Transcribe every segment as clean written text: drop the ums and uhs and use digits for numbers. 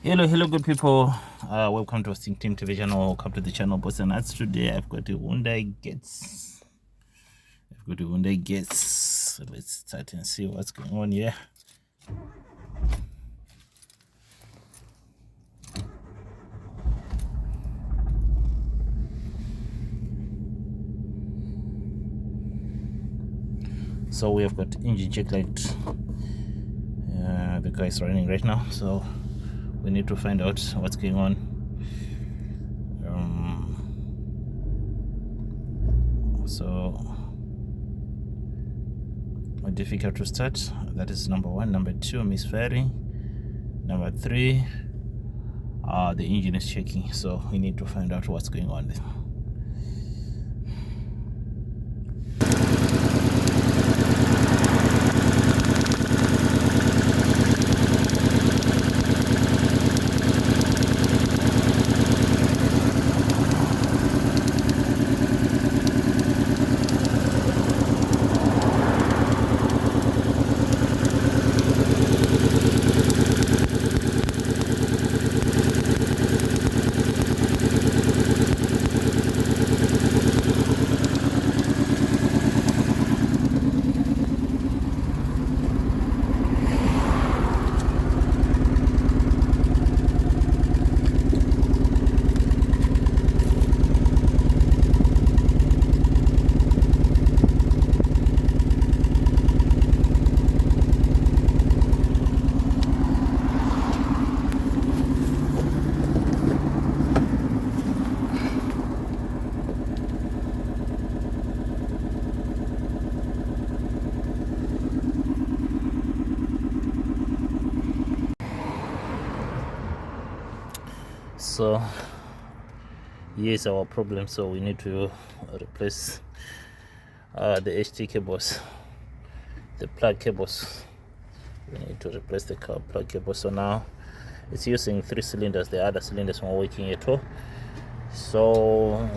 Hello good people. Welcome to Think Team TV channel. Welcome to the channel, boss. And as today I've got a Hyundai Gezt. So let's start and see what's going on here. So we have got engine check light. The car is running right now, so we need to find out what's going on. So difficult to start. That is number one. Number two, misfiring. Number three, the engine is shaking, so we need to find out what's going on there. So here's our problem. So we need to replace the HT cables, the plug cables. We need to replace the plug cable. So now it's using 3 cylinders. The other cylinders aren't working at all. So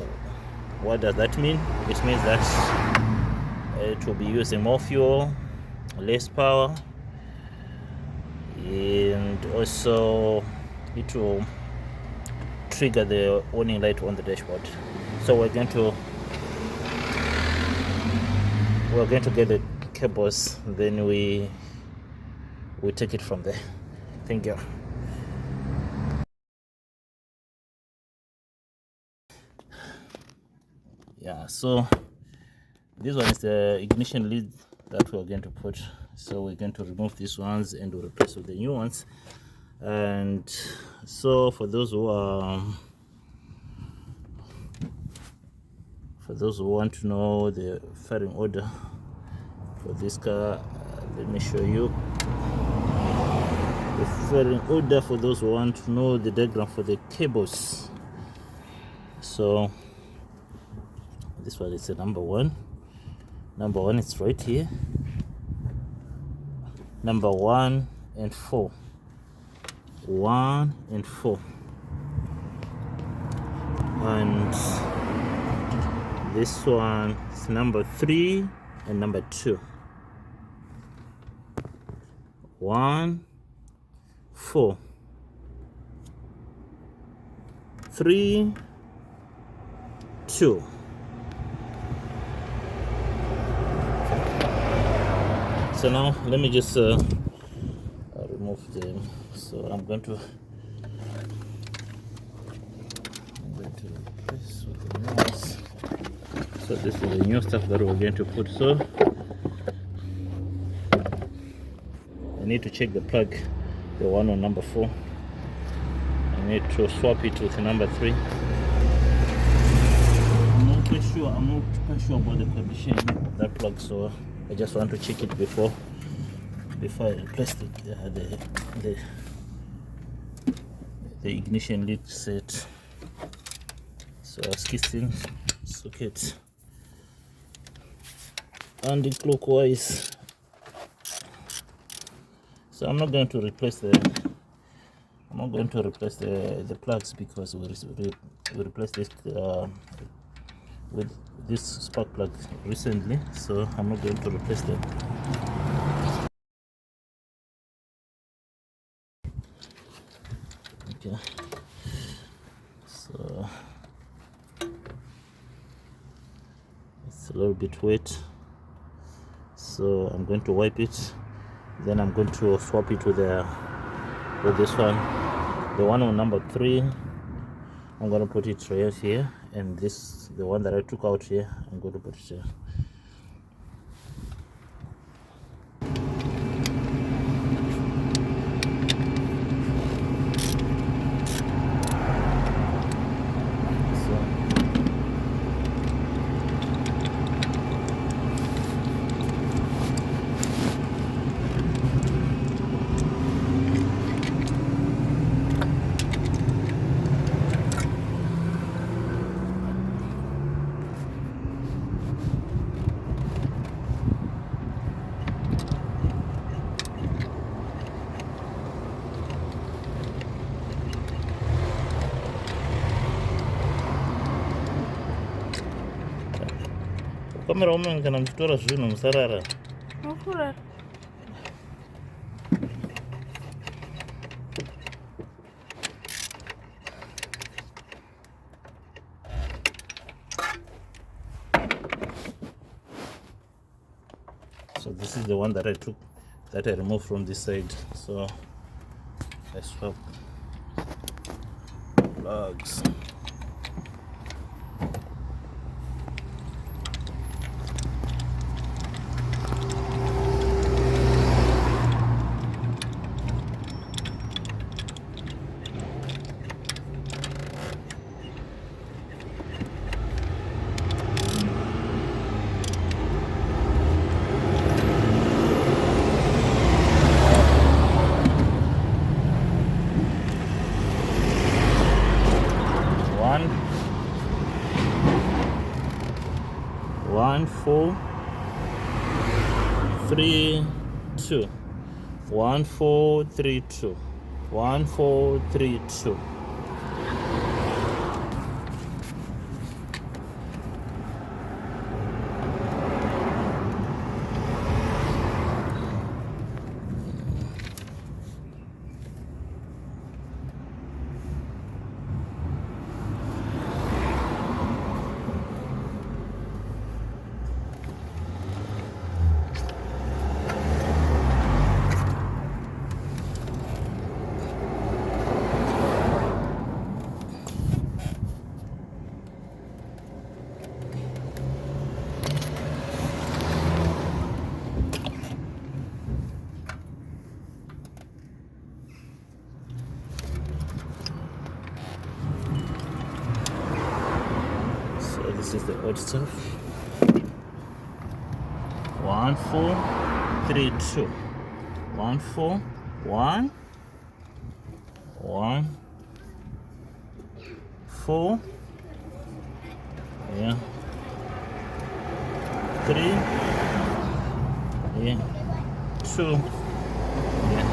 what does that mean? It means that it will be using more fuel, less power, and also it will trigger the warning light on the dashboard. So we're going to get the cables, then we take it from there. Thank you. Yeah, so this one is the ignition lead that we're going to put. So we're going to remove these ones and we'll replace with the new ones. And so for those who want to know the firing order for this car, let me show you the firing order for those who want to know the diagram for the cables. So this one is the number one is right here. Number 1 and 4. 1 and 4, and this one is number 3 and number 2. 1, 4, 3, 2. So now let me just remove them. So I'm going to replace with the new ones. So this is the new stuff that we're going to put. So I need to check the plug, the one on number 4. I need to swap it with number 3. I'm not quite sure about the condition of that plug, so I just want to check it before I replace the ignition lead set. So skidding socket anti-clockwise. So I'm not going to replace the plugs, because we replaced this with this spark plug recently, so I'm not going to replace them. Okay, so it's a little bit wet, so I'm going to wipe it, then I'm going to swap it with this one, the one on number 3. I'm going to put it right here, and this, the one that I took out here, I'm going to put it here. Kamera ume kana mchitora zvinhu musarara. Mukura. So this is the one that I took, that I removed from this side. So I swap plugs. One, 4, 3, 2. 1, 4, 3, 2. 1, 4, 3, 2. This is the old stuff. 1, 4, 3, 2. 1, 4, 1, 1, 4, yeah, 3, yeah, 2, yeah.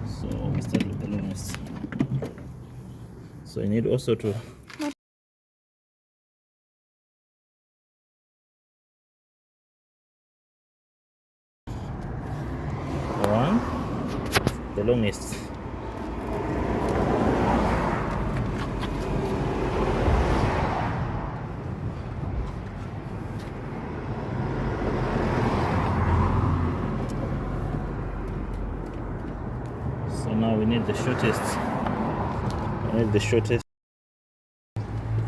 So we start with the longest. So I need also to the longest. So now we need the shortest. I need the shortest.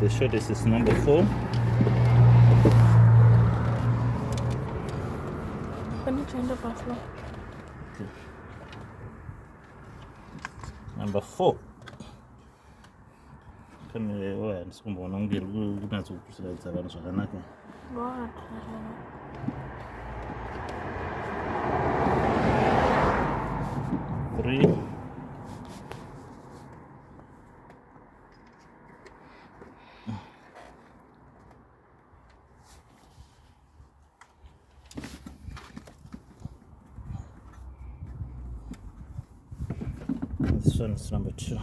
The shortest is number 4. Can you change the floor? Okay. Number 4. Kama wewe nisikumba unaongea unaanza kukusaidia vanhu zvakanaka. What? Three. This one is number 2.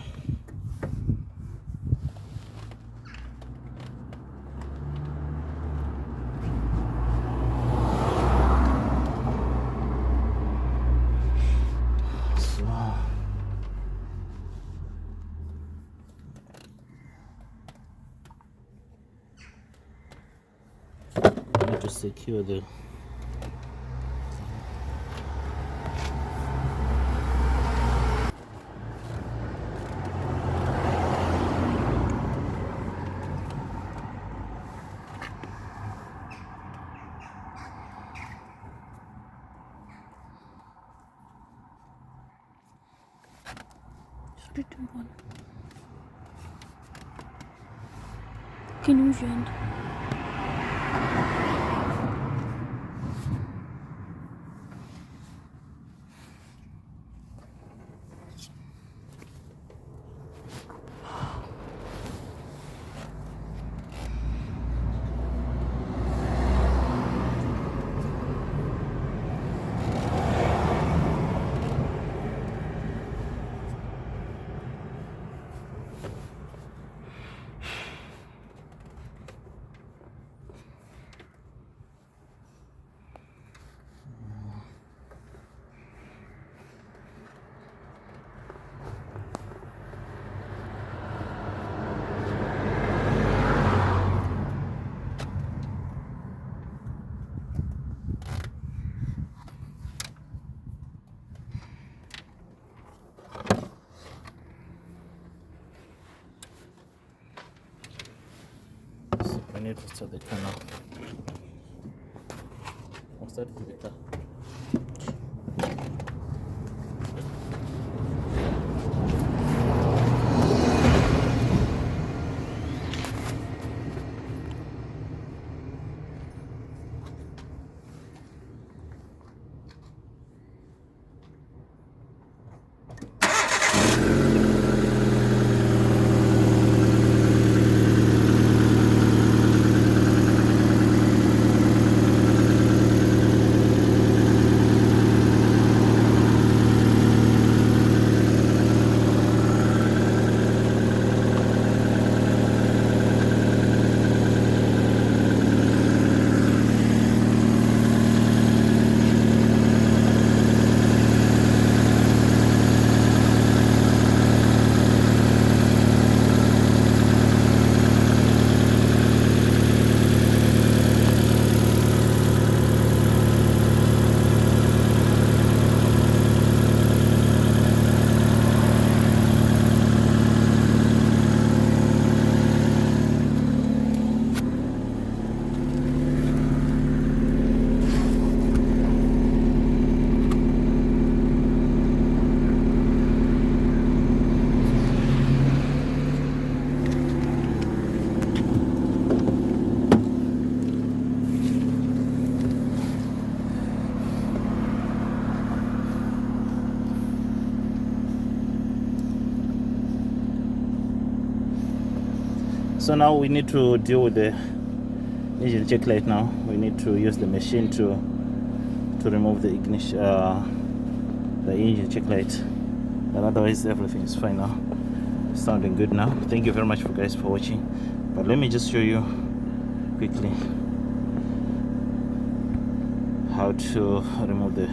secure the Sorry, Timbon. Can you join? I need to start the car now. I'll start with the car. So now we need to deal with the engine check light. Now we need to use the machine to remove the ignition, the engine check light. And otherwise everything is fine now. It's sounding good now. Thank you very much for watching. But let me just show you quickly how to remove the